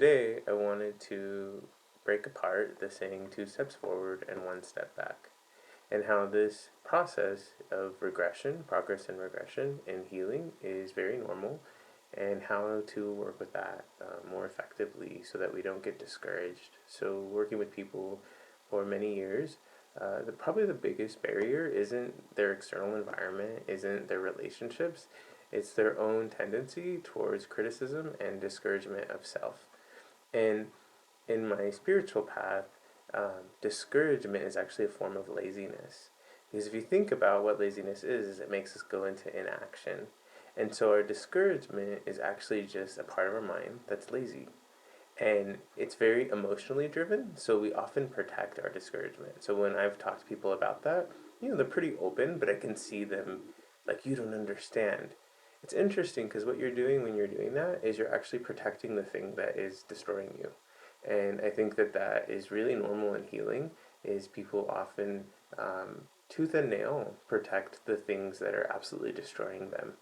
Today, I wanted to break apart the saying 2 steps forward and 1 step back, and how this process of regression, progress and regression, and healing is very normal, and how to work with that more effectively so that we don't get discouraged. So, working with people for many years, probably the biggest barrier isn't their external environment, isn't their relationships, it's their own tendency towards criticism and discouragement of self. And in my spiritual path, discouragement is actually a form of laziness. Because if you think about what laziness is it makes us go into inaction. And so our discouragement is actually just a part of our mind that's lazy. And it's very emotionally driven, so we often protect our discouragement. So when I've talked to people about that, they're pretty open, but I can see them like, you don't understand. It's interesting because what you're doing when you're doing that is you're actually protecting the thing that is destroying you. And I think that that is really normal in healing, is people often tooth and nail protect the things that are absolutely destroying them.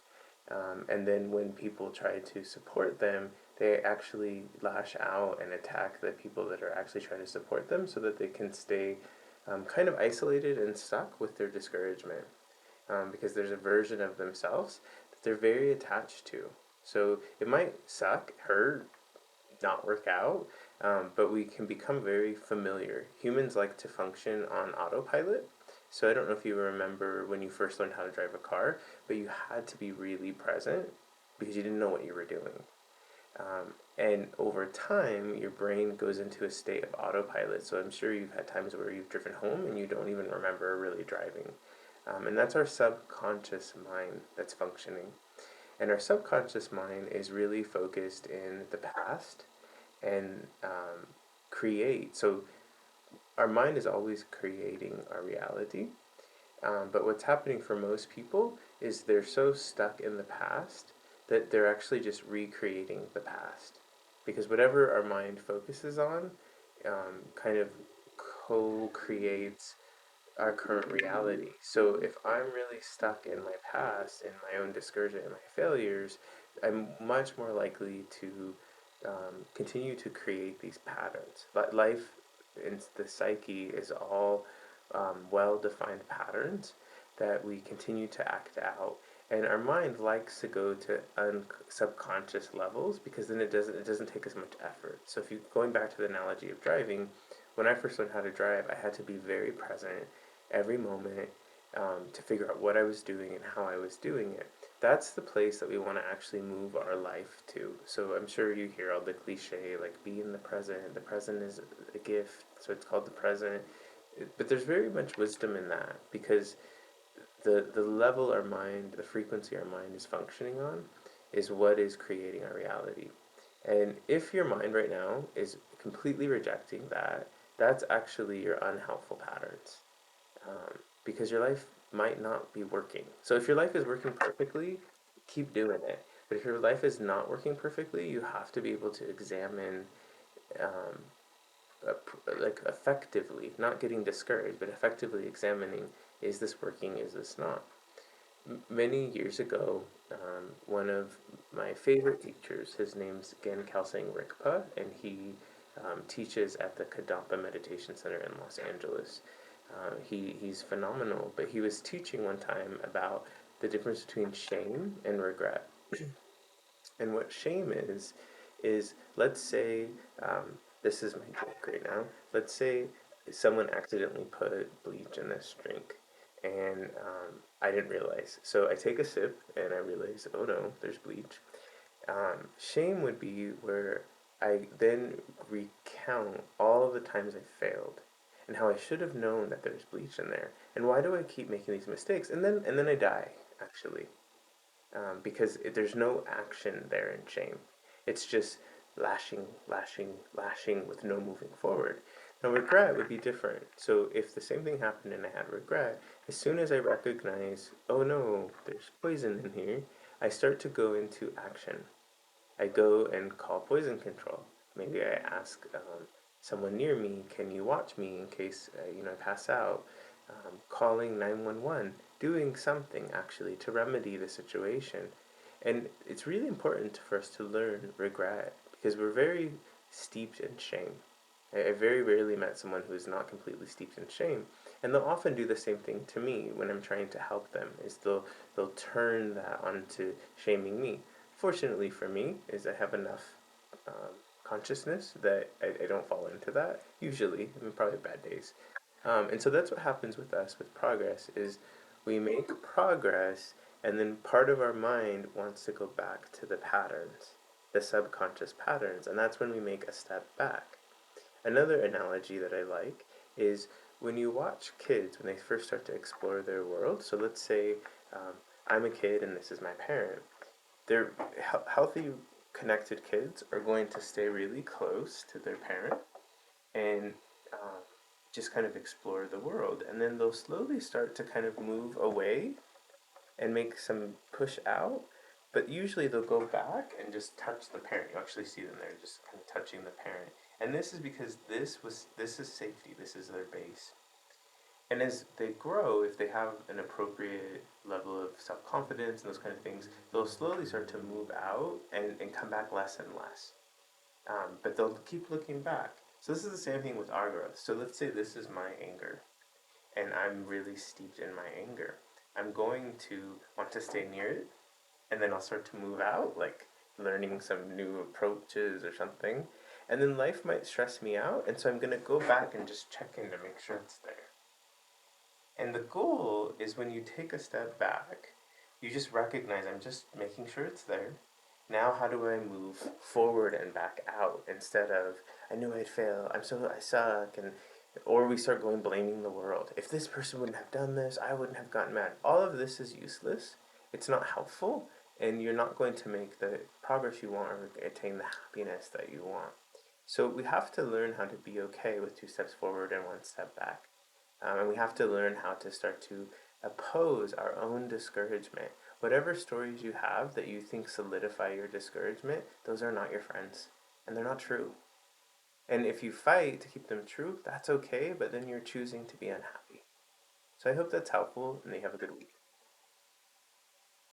And then when people try to support them, they actually lash out and attack the people that are actually trying to support them so that they can stay kind of isolated and stuck with their discouragement. Because there's a version of themselves that they're very attached to. So it might suck, hurt, not work out, but we can become very familiar. Humans like to function on autopilot. So I don't know if you remember when you first learned how to drive a car, but you had to be really present because you didn't know what you were doing. And over time, your brain goes into a state of autopilot. So I'm sure you've had times where you've driven home and you don't even remember really driving. And that's our subconscious mind that's functioning. And our subconscious mind is really focused in the past and create. So our mind is always creating our reality. But what's happening for most people is they're so stuck in the past that they're actually just recreating the past. Because whatever our mind focuses on kind of co creates our current reality. So if I'm really stuck in my past, in my own discouragement and my failures, I'm much more likely to continue to create these patterns. But life in the psyche is all well-defined patterns that we continue to act out. And our mind likes to go to subconscious levels because then it doesn't take as much effort. So if you going back to the analogy of driving, when I first learned how to drive, I had to be very present every moment to figure out what I was doing and how I was doing it. That's the place that we want to actually move our life to. So I'm sure you hear all the cliche like be in the present. The present is a gift, so it's called the present. But there's very much wisdom in that because the level our mind, the frequency our mind is functioning on, is what is creating our reality. And if your mind right now is completely rejecting that, that's actually your unhelpful patterns because your life might not be working. So if your life is working perfectly, keep doing it. But if your life is not working perfectly, you have to be able to examine, um, like effectively, not getting discouraged, but effectively examining: is this working? Is this not? Many years ago, one of my favorite teachers, his name's Gen Kelsang Rikpa, and he teaches at the Kadampa Meditation Center in Los Angeles. He's phenomenal, but he was teaching one time about the difference between shame and regret. And what shame is let's say, this is my joke right now. Let's say someone accidentally put bleach in this drink, and I didn't realize. So I take a sip and I realize, oh no, there's bleach. Shame would be where I then recount all of the times I failed and how I should have known that there's bleach in there. And why do I keep making these mistakes? And then I die, actually, because there's no action there in shame. It's just lashing, lashing, lashing with no moving forward. Now, regret would be different. So, if the same thing happened and I had regret, as soon as I recognize, oh no, there's poison in here, I start to go into action. I go and call poison control. Maybe I ask someone near me, can you watch me in case I pass out? Calling 911, doing something actually to remedy the situation. And it's really important for us to learn regret because we're very steeped in shame. I very rarely met someone who is not completely steeped in shame, and they'll often do the same thing to me when I'm trying to help them. Is they'll turn that onto shaming me. Fortunately for me, is I have enough um, consciousness that I don't fall into that. Usually, I mean, probably bad days, and so that's what happens with us with progress. Is we make progress, and then part of our mind wants to go back to the patterns, the subconscious patterns, and that's when we make a step back. Another analogy that I like is when you watch kids when they first start to explore their world. So let's say um, I'm a kid and this is my parent. They're healthy, connected kids are going to stay really close to their parent and just kind of explore the world. And then they'll slowly start to kind of move away and make some push out. But usually they'll go back and just touch the parent. You actually see them there just kind of touching the parent. And this is because this is safety. This is their base. And as they grow, if they have an appropriate level of self confidence and those kind of things, they'll slowly start to move out and come back less and less. But they'll keep looking back. So this is the same thing with our growth. So let's say this is my anger, and I'm really steeped in my anger. I'm going to want to stay near it, and then I'll start to move out, like learning some new approaches or something. And then life might stress me out, and so I'm gonna go back and just check in to make sure it's there. And the goal is when you take a step back, you just recognize I'm just making sure it's there. Now, how do I move forward and back out instead of I knew I'd fail. I suck, and or we start going blaming the world. If this person wouldn't have done this, I wouldn't have gotten mad. All of this is useless. It's not helpful, and you're not going to make the progress you want or attain the happiness that you want. So we have to learn how to be okay with two steps forward and one step back. And we have to learn how to start to oppose our own discouragement. Whatever stories you have that you think solidify your discouragement, those are not your friends. And they're not true. And if you fight to keep them true, that's okay, but then you're choosing to be unhappy. So I hope that's helpful, and you have a good week.